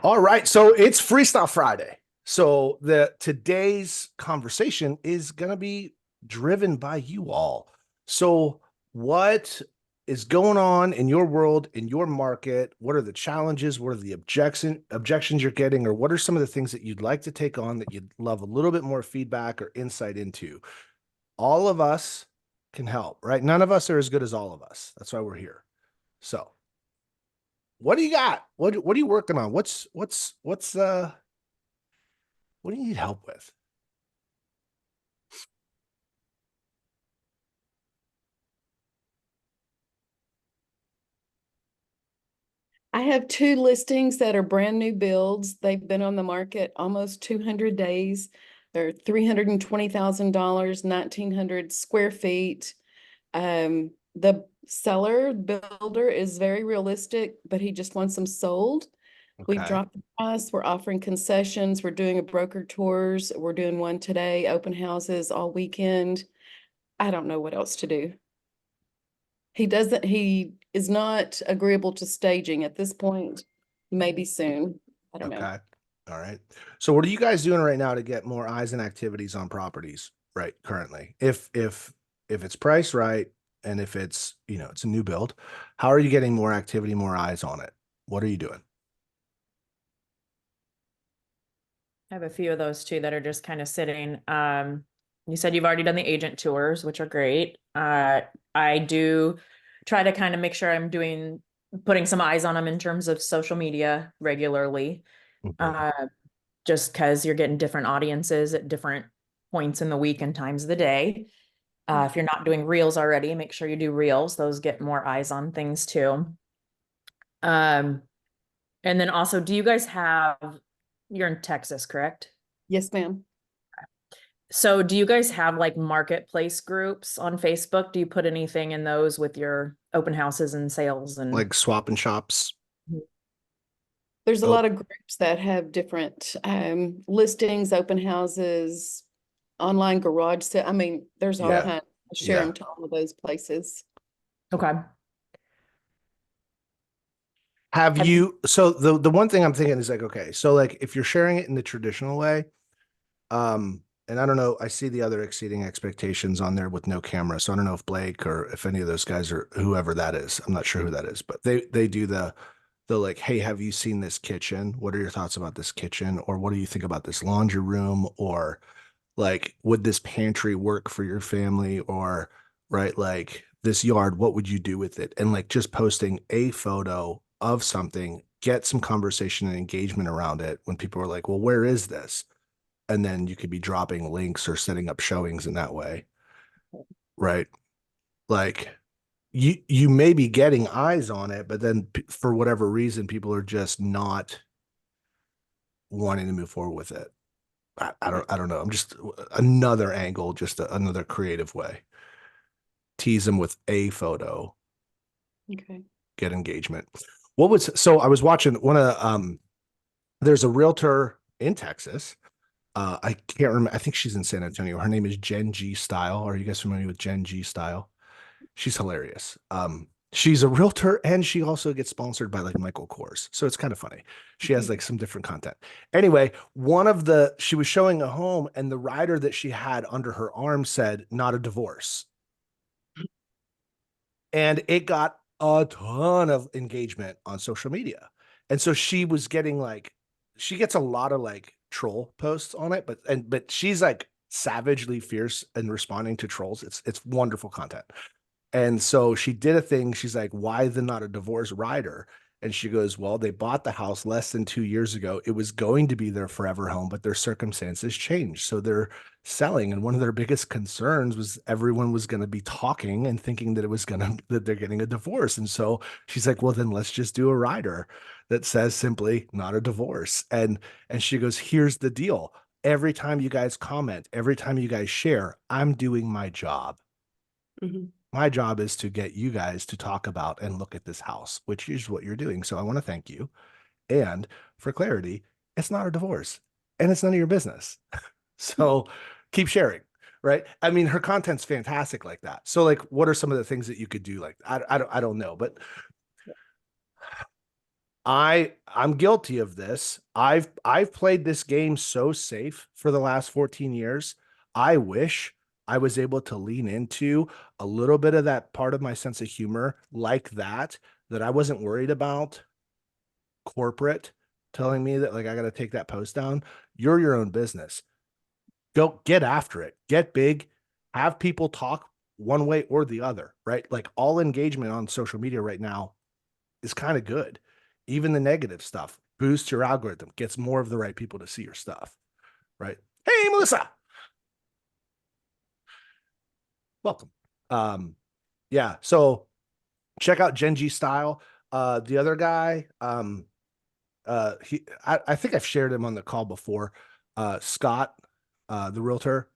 All right, so it's Freestyle Friday. So the today's conversation is going to be driven by you all. So what is going on in your world, in your market? What are the challenges? What are the objections you're getting, or what are some of the things that you'd like to take on that you'd love a little bit more feedback or insight into? All of us can help, right? None of us are as good as all of us. That's why we're here. So what do you got? What are you working on? What's what do you need help with? I have two listings that are brand new builds. They've been on the market almost 200 days. They're $320,000, 1,900 square feet. The seller builder is very realistic, but he just wants them sold. We've Okay. dropped the price. We're offering concessions. We're doing a broker tours. We're doing one today, open houses all weekend. I don't know what else to do. He is not agreeable to staging at this point. Maybe soon. I don't know. Okay. All right. So what are you guys doing right now to get more eyes and activities on properties right currently? If it's priced right and if it's, it's a new build, how are you getting more activity, more eyes on it? What are you doing? I have a few of those too that are just kind of sitting. You said you've already done the agent tours, which are great. I do try to kind of make sure putting some eyes on them in terms of social media regularly. Mhm. Uh, just because you're getting different audiences at different points in the week and times of the day. If you're not doing reels already, make sure you do reels. Those get more eyes on things too. Um, and then also, you're in Texas, correct? Yes, ma'am. So do you guys have like marketplace groups on Facebook? Do you put anything in those with your open houses and sales and Like swapping shops. There's a Oh, lot of groups that have different listings, open houses, online garage sale. I mean, there's all yeah. kinds. I share Yeah. them to all of those places. okay. Have Have you you, so the one thing I'm thinking is like, okay, so like if you're sharing it in the traditional way, and I don't know, I see the other exceeding expectations on there with no camera. So I don't know if Blake or if any of those guys or whoever that is. I'm not sure who that is, but they do the like, hey, have you seen this kitchen? What are your thoughts about this kitchen? Or what do you think about this laundry room? Or like, would this pantry work for your family? Or right, like this yard, what would you do with it? And like just posting a photo of something, get some conversation and engagement around it when people are like, well, where is this? And then you could be dropping links or setting up showings in that way, right? Like you may be getting eyes on it, but then for whatever reason, people are just not wanting to move forward with it. I don't know. I'm just another angle, just another creative way. Tease them with a photo, Okay. get engagement. What was so I was watching one of there's a realtor in Texas. I can't remember. I think she's in San Antonio. Her name is Jen G Style. Are you guys familiar with Jen G Style? She's hilarious. She's a realtor and she also gets sponsored by like Michael Kors. So it's kind of funny. She has like some different content. Anyway, she was showing a home and the rider that she had under her arm said, not a divorce. And it got a ton of engagement on social media. And so she was getting like, she gets a lot of like troll posts on it, but she's like savagely fierce and responding to trolls. It's wonderful content. And so she did a thing. She's like, why the not a divorce rider? And she goes, well, they bought the house less than 2 years ago. It was going to be their forever home, but their circumstances changed. So they're selling. And one of their biggest concerns was everyone was going to be talking and thinking that that they're getting a divorce. And so she's like, well, then let's just do a rider that says simply not a divorce. And she goes, here's the deal. Every time you guys comment, every time you guys share, I'm doing my job. Mhm. My job is to get you guys to talk about and look at this house, which is what you're doing. So I want to thank you. And for clarity, it's not a divorce and it's none of your business. So keep sharing, right? I mean, her content's fantastic like that. So like, what are some of the things that you could do? Like, I don't know, but I'm guilty of this. I've played this game so safe for the last 14 years. I wish I was able to lean into a little bit of that part of my sense of humor like that I wasn't worried about corporate telling me that like I got to take that post down. You're your own business. Go get after it. Get big. Have people talk one way or the other, right? Like all engagement on social media right now is kind of good. Even the negative stuff boosts your algorithm, gets more of the right people to see your stuff, right? Hey, Melissa, welcome. Yeah, so check out Genji Style. The other guy, I think I've shared him on the call before. Scott, the realtor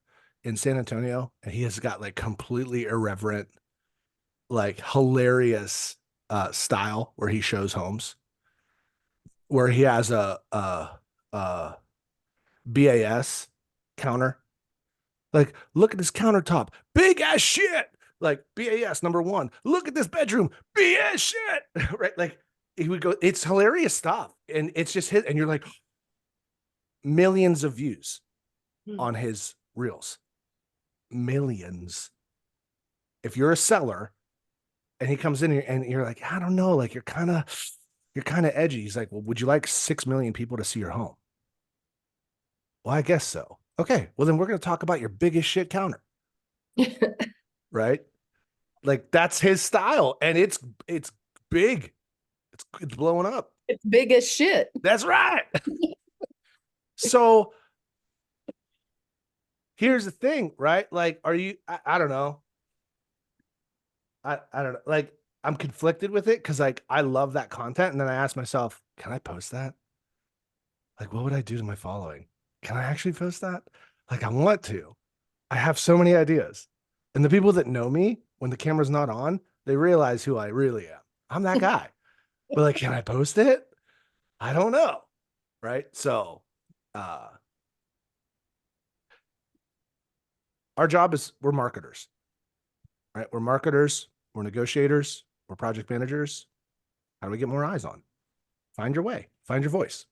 in San Antonio, and he has got like completely irreverent, like hilarious style where he shows homes, where he has a BAS counter. Like, look at this countertop, big ass shit. Like BAS number one. Look at this bedroom, BS shit. Right? Like he would go. It's hilarious stuff, and it's just hit. And you're like, millions of views on his reels, millions. If you're a seller, and he comes in here, and you're like, I don't know, like you're kind of edgy. He's like, well, would you like 6 million people to see your home? Well, I guess so. Okay. Well, then we're going to talk about your biggest shit counter, right? Like that's his style, and it's big. It's blowing up. It's big as shit. That's right. So here's the thing, right? Like, are you? I don't know. I don't know. Like, I'm conflicted with it because like I love that content, and then I ask myself, can I post that? Like, what would I do to my following? Can I actually post that? Like, I want to. I have so many ideas. And the people that know me, when the camera's not on, they realize who I really am. I'm that guy. But like, can I post it? I don't know. Right. So our job is we're marketers, right? We're marketers, we're negotiators, we're project managers. How do we get more eyes on? Find your way, find your voice.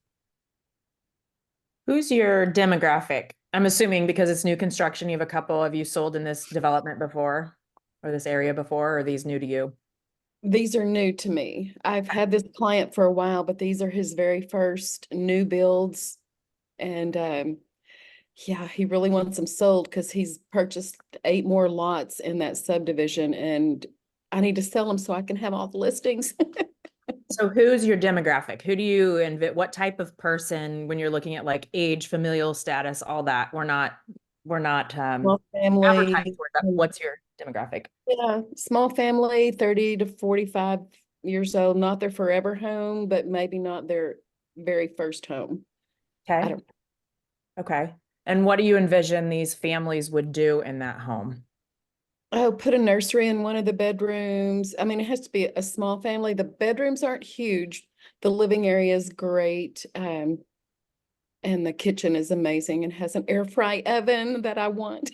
Who's your demographic? I'm assuming because it's new construction, you have a couple. Have you sold in this development before or this area before, or are these new to you? These are new to me. I've had this client for a while, but these are his very first new builds. And yeah, he really wants them sold because he's purchased 8 more lots in that subdivision, and I need to sell them so I can have all the listings. So who's your demographic? Who do you invite? What type of person when you're looking at like age, familial status, all that? We're not Small family. advertising for that. What's your demographic? Yeah, small family, 30 to 45 years old, not their forever home, but maybe not their very first home. I Okay. don't, Okay. And what do you envision these families would do in that home? oh, put a nursery in one of the bedrooms. I mean, it has to be a small family. The bedrooms aren't huge. The living area is great. And the kitchen is amazing and has an air fry oven that I want.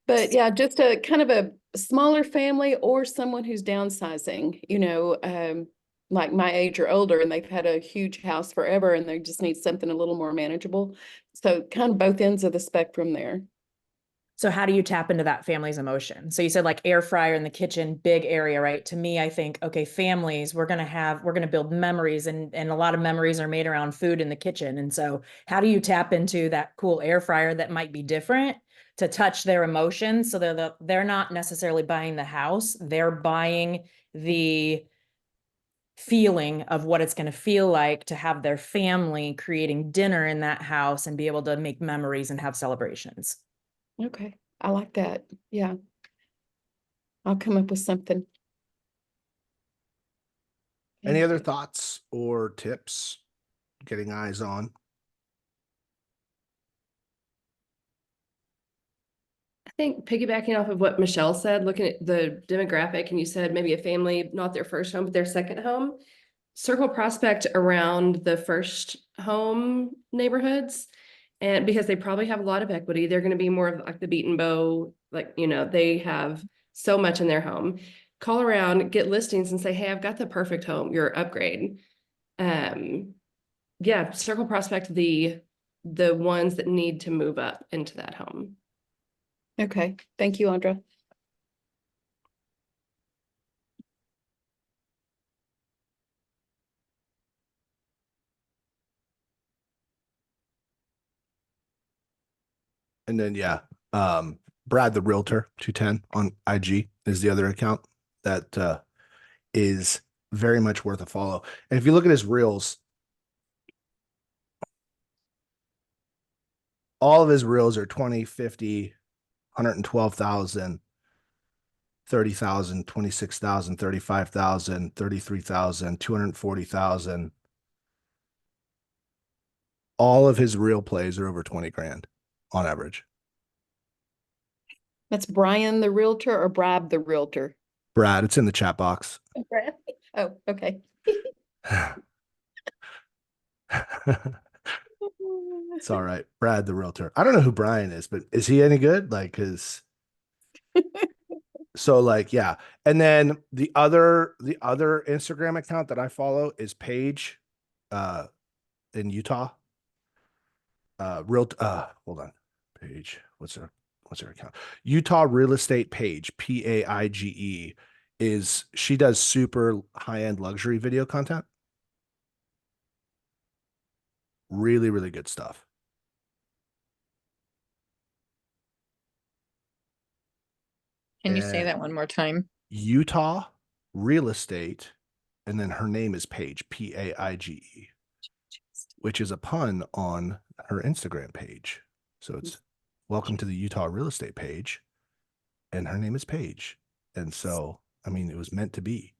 But yeah, just a kind of a smaller family or someone who's downsizing, like my age or older, and they've had a huge house forever and they just need something a little more manageable. So kind of both ends of the spectrum there. So how do you tap into that family's emotion? So you said like air fryer in the kitchen, big area, right? To me, I think, okay, families, we're going to build memories, and a lot of memories are made around food in the kitchen. And so how do you tap into that cool air fryer that might be different to touch their emotions? So they're not necessarily buying the house, they're buying the feeling of what it's going to feel like to have their family creating dinner in that house and be able to make memories and have celebrations. Okay, I like that. Yeah, I'll come up with something. Any Thank other you. thoughts or tips getting eyes on? I think piggybacking off of what Michelle said, looking at the demographic, and you said maybe a family, not their first home, but their second home, circle prospect around the first home neighborhoods. And because they probably have a lot of equity, they're going to be more of like the beaten bow, like, they have so much in their home. Call around, get listings and say, hey, I've got the perfect home, your upgrade. Yeah, circle prospect the ones that need to move up into that home. Okay, thank you, Andra. And then, yeah, Brad, the realtor, 210 on IG is the other account that is very much worth a follow. And if you look at his reels, all of his reels are 20, 50, 112,000, 30,000, 26,000, 35,000, 33,000, 240,000. All of his reel plays are over 20 grand on average. That's Brian the realtor or Brad the realtor? Brad, it's in the chat box. Brad. Oh, okay. It's all right. Brad, the realtor. I don't know who Brian is, but is he any good? Like, so like, yeah. And then the other Instagram account that I follow is Paige, in Utah. Hold on. Paige. What's her account? Utah Real Estate Page, PAIGE, she does super high-end luxury video content. Really, really good stuff. Can you say And that one more time? Utah Real Estate, and then her name is Paige, PAIGE, which is a pun on her Instagram page. So it's welcome to the Utah Real Estate Page, and her name is Paige. And so, I mean, it was meant to be.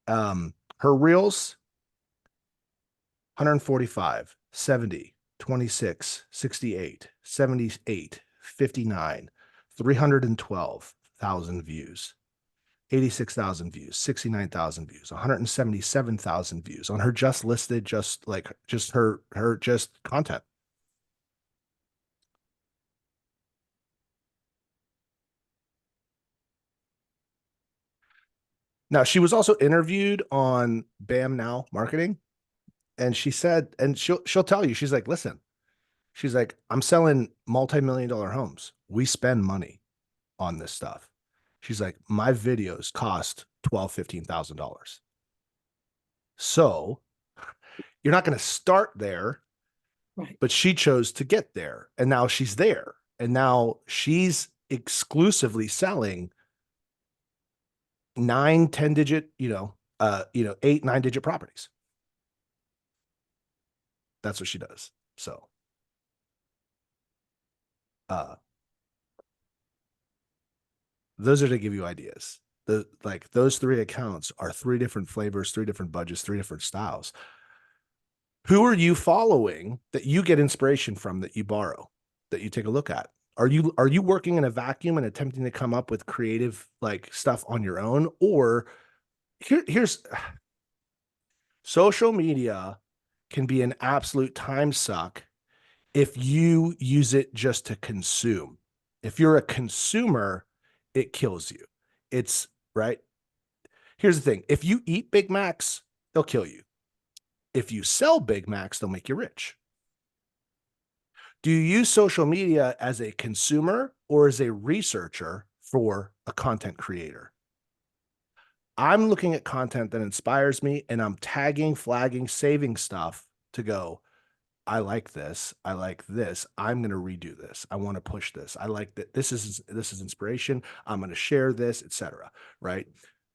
Her reels 145, 70, 26, 68, 78, 59, 312,000 views, 86,000 views, 69,000 views, 177,000 views on her just listed, just her just content. Now, she was also interviewed on Bam Now Marketing, and she said, and she'll tell you, she's like, listen, she's like, I'm selling multi-million-dollar homes. We spend money on this stuff. She's like, my videos cost $12,000, $15,000. So you're not going to start there, Right. but she chose to get there, and now she's there, and now she's exclusively selling 9, 10 digit, 8, 9 digit properties. That's what she does. So, those are to give you ideas. Those 3 accounts are 3 different flavors, 3 different budgets, 3 different styles. Who are you following that you get inspiration from, that you borrow, that you take a look at? Are you working in a vacuum and attempting to come up with creative stuff on your own? Or here's social media can be an absolute time suck if you use it just to consume. If you're a consumer, it kills you. It's right. Here's the thing. If you eat Big Macs, they'll kill you. If you sell Big Macs, they'll make you rich. Do you use social media as a consumer or as a researcher for a content creator? I'm looking at content that inspires me, and I'm tagging, flagging, saving stuff to go, I like this. I like this. I'm going to redo this. I want to push this. I like that. This is inspiration. I'm going to share this, etc. Right?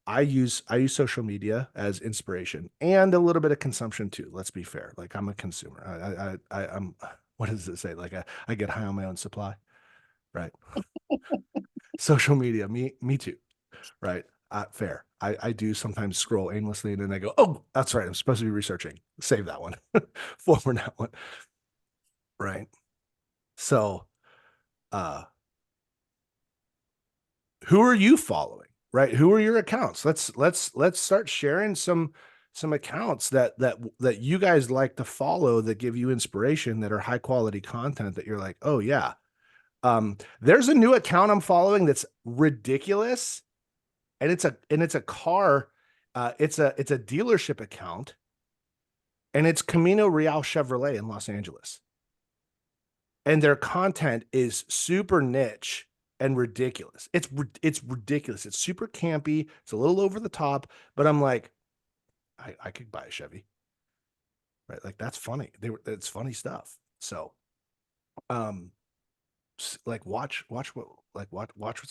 I use social media as inspiration and a little bit of consumption too. Let's be fair. Like, I'm a consumer. I'm, what does it say? Like, I get high on my own supply, right? Social media, me too, right? Fair. I do sometimes scroll aimlessly, and then I go, oh, that's right, I'm supposed to be researching. Save that one. Forward that one. Right. So, who are you following? Right? Who are your accounts? Let's start sharing some accounts that you guys like to follow, that give you inspiration, that are high quality content, that you're like, oh yeah. There's a new account I'm following that's ridiculous, and it's a car. It's a dealership account, and it's Camino Real Chevrolet in Los Angeles. And their content is super niche and ridiculous. It's ridiculous. It's super campy. It's a little over the top, but I'm like, I could buy a Chevy, right? Like that's funny. It's funny stuff. So, like watch what's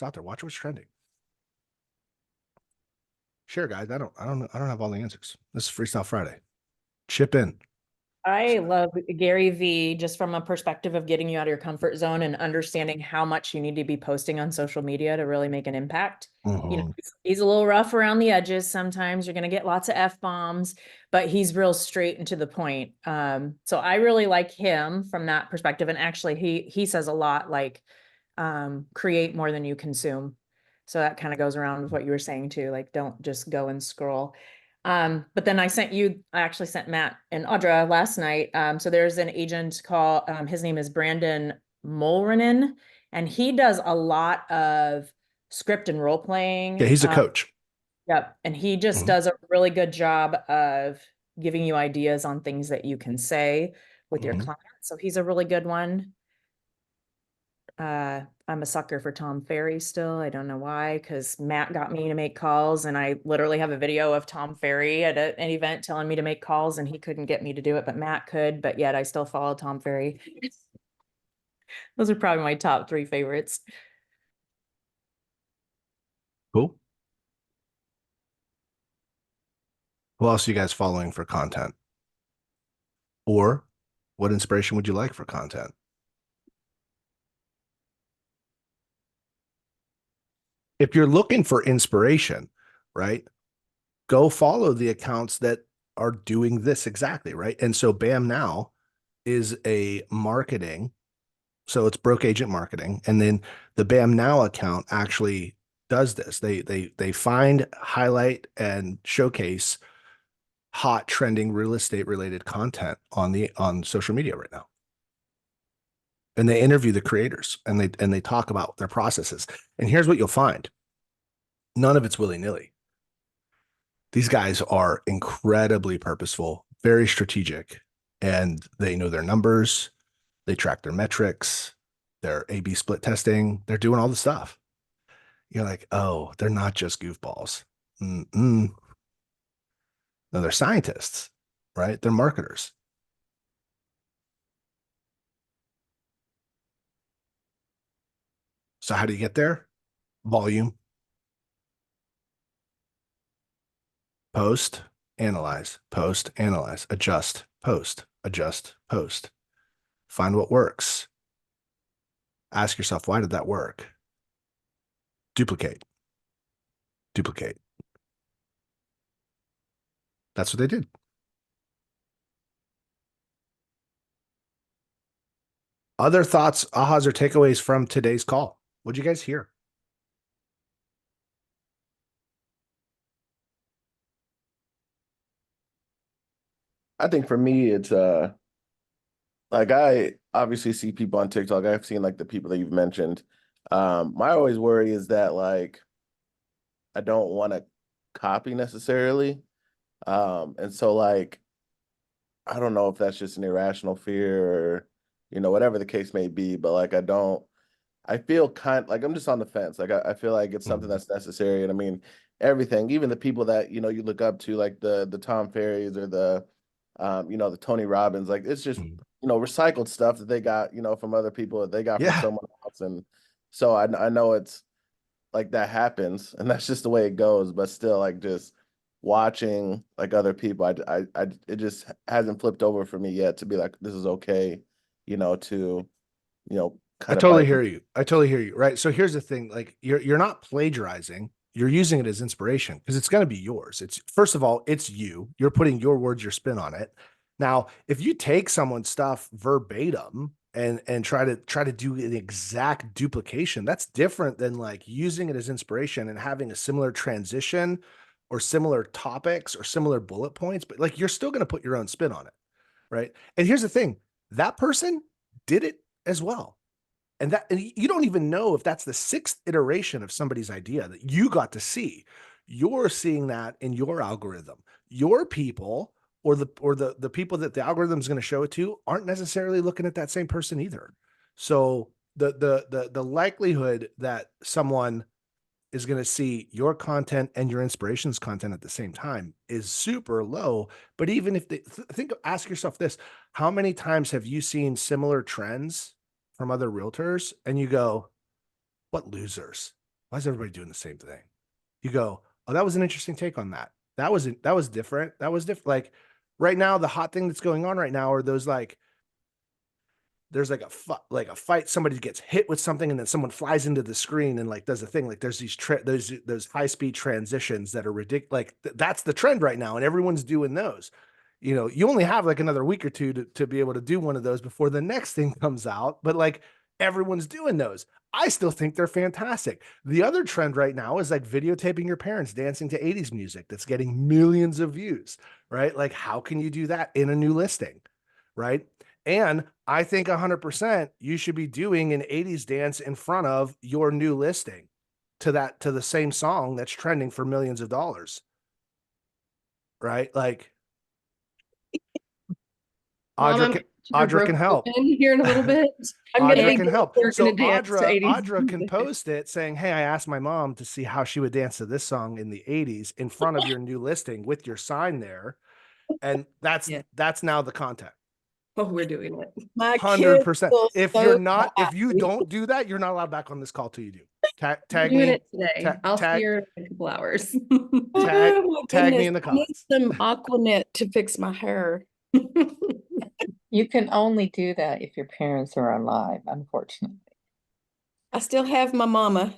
out there. Watch what's trending. Sure, guys. I don't have all the answers. This is Freestyle Friday. Chip in. I love Gary V just from a perspective of getting you out of your comfort zone and understanding how much you need to be posting on social media to really make an impact. You know, Mhm. he's a little rough around the edges. Sometimes you're going to get lots of F-bombs, but he's real straight and to the point. So I really like him from that perspective. And actually he says a lot like, create more than you consume. So that kind of goes around with what you were saying too. Like, don't just go and scroll. But then I actually sent Matt and Audra last night. So there's an agent called, his name is Brandon Mulrenin, and he does a lot of script and role playing. Yeah, he's a coach. Yep. And he just Mhm. does a really good job of giving you ideas on things that you can say with your Mhm. clients. So he's a really good one. I'm a sucker for Tom Ferry still. I don't know why, because Matt got me to make calls, and I literally have a video of Tom Ferry at an event telling me to make calls, and he couldn't get me to do it, but Matt could. But yet I still follow Tom Ferry. Those are probably my top 3 favorites. Cool. Who else are you guys following for content? Or what inspiration would you like for content? If you're looking for inspiration, right, go follow the accounts that are doing this exactly, right? And so Bam Now is a marketing, so it's broke agent marketing, and then the Bam Now account actually does this. They find, highlight, and showcase hot trending real estate related content on social media right now. And they interview the creators, and they talk about their processes. And here's what you'll find. None of it's willy-nilly. These guys are incredibly purposeful, very strategic, and they know their numbers. They track their metrics, their A/B split testing. They're doing all the stuff. You're like, oh, they're not just goofballs. Mm-mm. No, they're scientists, right? They're marketers. So how do you get there? Volume, post, analyze, adjust, post. Find what works. Ask yourself, why did that work? Duplicate. That's what they did. Other thoughts, ahas, or takeaways from today's call? What'd you guys hear? I think for me, it's like I obviously see people on TikTok. I've seen like the people that you've mentioned. My always worry is that like I don't want to copy necessarily. And so like I don't know if that's just an irrational fear or whatever the case may be, but like I feel like I'm just on the fence. Like I feel like it's something that's necessary. And I mean everything, even the people that you look up to, like the Tom Ferries or the Tony Robbins, like it's just recycled stuff that they got from other people that they got from Yeah, someone else. And so I know it's like that happens and that's just the way it goes, but still like just watching like other people, it just hasn't flipped over for me yet to be like this is okay, to I kind of totally bite. hear you. I totally hear you. Right. So here's the thing: like you're not plagiarizing. You're using it as inspiration because it's going to be yours. It's first of all, it's you. You're putting your words, your spin on it. Now, if you take someone's stuff verbatim and try to do an exact duplication, that's different than like using it as inspiration and having a similar transition or similar topics or similar bullet points. But like you're still going to put your own spin on it, right? And here's the thing: that person did it as well. And you don't even know if that's the 6th iteration of somebody's idea that you got to see. you're seeing that in your algorithm. Your people or the people that the algorithm is going to show it to aren't necessarily looking at that same person either. So the likelihood that someone is going to see your content and your inspirations content at the same time is super low. But even if they ask yourself this, how many times have you seen similar trends from other realtors and you go, what losers? Why is everybody doing the same thing? You go, oh, that was an interesting take on that. That was different. That was different. Like right now, the hot thing that's going on right now are those like, there's like a fight, somebody gets hit with something and then someone flies into the screen and like does a thing. Like there's those high speed transitions that are ridiculous. Like that's the trend right now and everyone's doing those. You know, you only have like another week or two to be able to do one of those before the next thing comes out. But like everyone's doing those. I still think they're fantastic. The other trend right now is like videotaping your parents dancing to 80s music that's getting millions of views, right? Like how can you do that in a new listing, right? And I think 100% you should be doing an 80s dance in front of your new listing to the same song that's trending for millions of dollars. Right? Like Audra can help. Here in a little bit. I'm gonna Audra be can help. We're So gonna dance to 80s Audra can music. post it saying, hey, I asked my mom to see how she would dance to this song in the 80s in front of your new listing with your sign there. And Yeah. that's now the content. Oh, we're doing it. My kids 100%. will If so you're not, if happy. you don't do that, you're not allowed back on this call till you do. Tag We're doing me. it today. I'll see you in a couple hours. Tag Oh, my me goodness. in the I need comments. some Aquanet to fix my hair. You can only do that if your parents are alive, unfortunately. I still have my mama.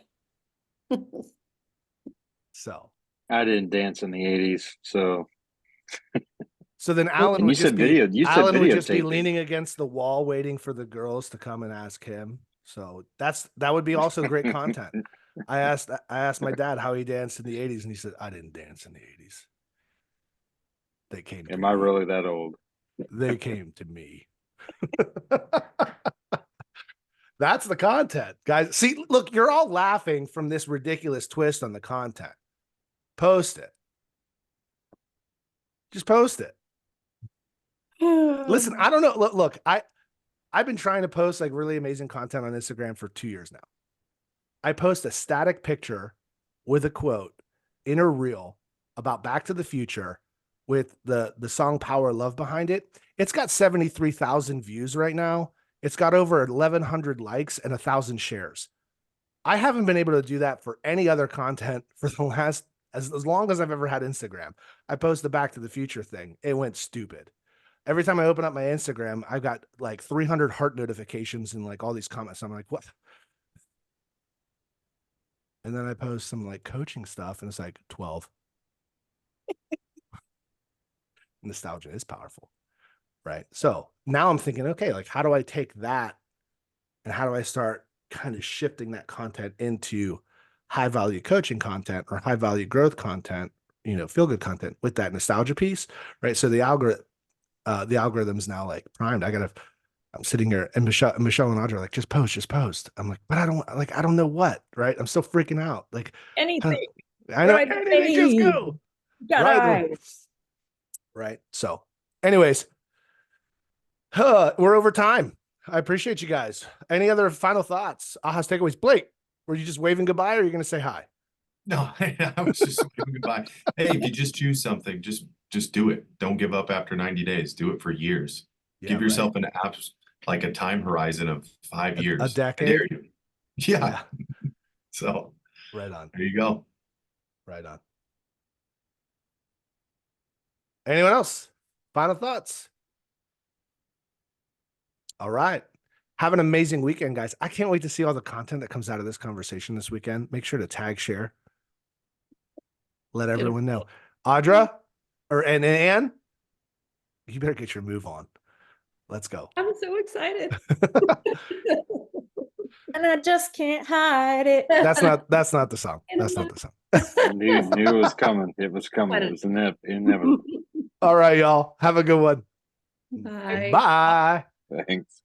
So I didn't dance in the 80s, so then Alan and would just be Alan would just be videotaping. leaning against the wall waiting for the girls to come and ask him. So that would be also great content. I asked my dad how he danced in the 80s and he said, I didn't dance in the 80s. They came to Am me. I really that old? They came to me. That's the content, guys. See, look, you're all laughing from this ridiculous twist on the content. Post it. Just post it. Listen, I don't know. Look, I've been trying to post like really amazing content on Instagram for 2 years now. I post a static picture with a quote in a reel about Back to the Future with the song Power Love behind it. It's got 73,000 views right now. It's got over 1,100 likes and 1,000 shares. I haven't been able to do that for any other content for the last, as long as I've ever had Instagram. I post the Back to the Future thing. It went stupid. Every time I open up my Instagram, I've got like 300 heart notifications and like all these comments. I'm like, what? And then I post some like coaching stuff and it's like 12. Nostalgia is powerful. Right. So now I'm thinking, okay, like how do I take that and how do I start kind of shifting that content into high value coaching content or high value growth content, you know, feel good content with that nostalgia piece. Right. So the algorithm's now like primed. I'm sitting here and Michelle and Audra are like, just post. I'm like, but I don't know what, right? I'm still freaking out. Like Anything. I know Right, anything, just go. Got Right. Right. So anyways, we're over time. I appreciate you guys. Any other final thoughts? Aha's takeaways. Blake, were you just waving goodbye or are you going to say hi? No, I was just waving goodbye. Hey, if you just choose something, just do it. Don't give up after 90 days. Do it for years. Yeah, Give yourself an like a time horizon of 5 years. A decade. I dare you. Yeah. So right on. There you go. Right on. Anyone else? Final thoughts? All right. Have an amazing weekend, guys. I can't wait to see all the content that comes out of this conversation this weekend. Make sure to tag, share. Let everyone know. Audra and Ann, you better get your move on. Let's go. I'm so excited. And I just can't hide it. That's not the song. That's not the song. I knew it was coming. It was coming. It was inevitable. All right, y'all. Have a good one. Bye. Bye. Thanks.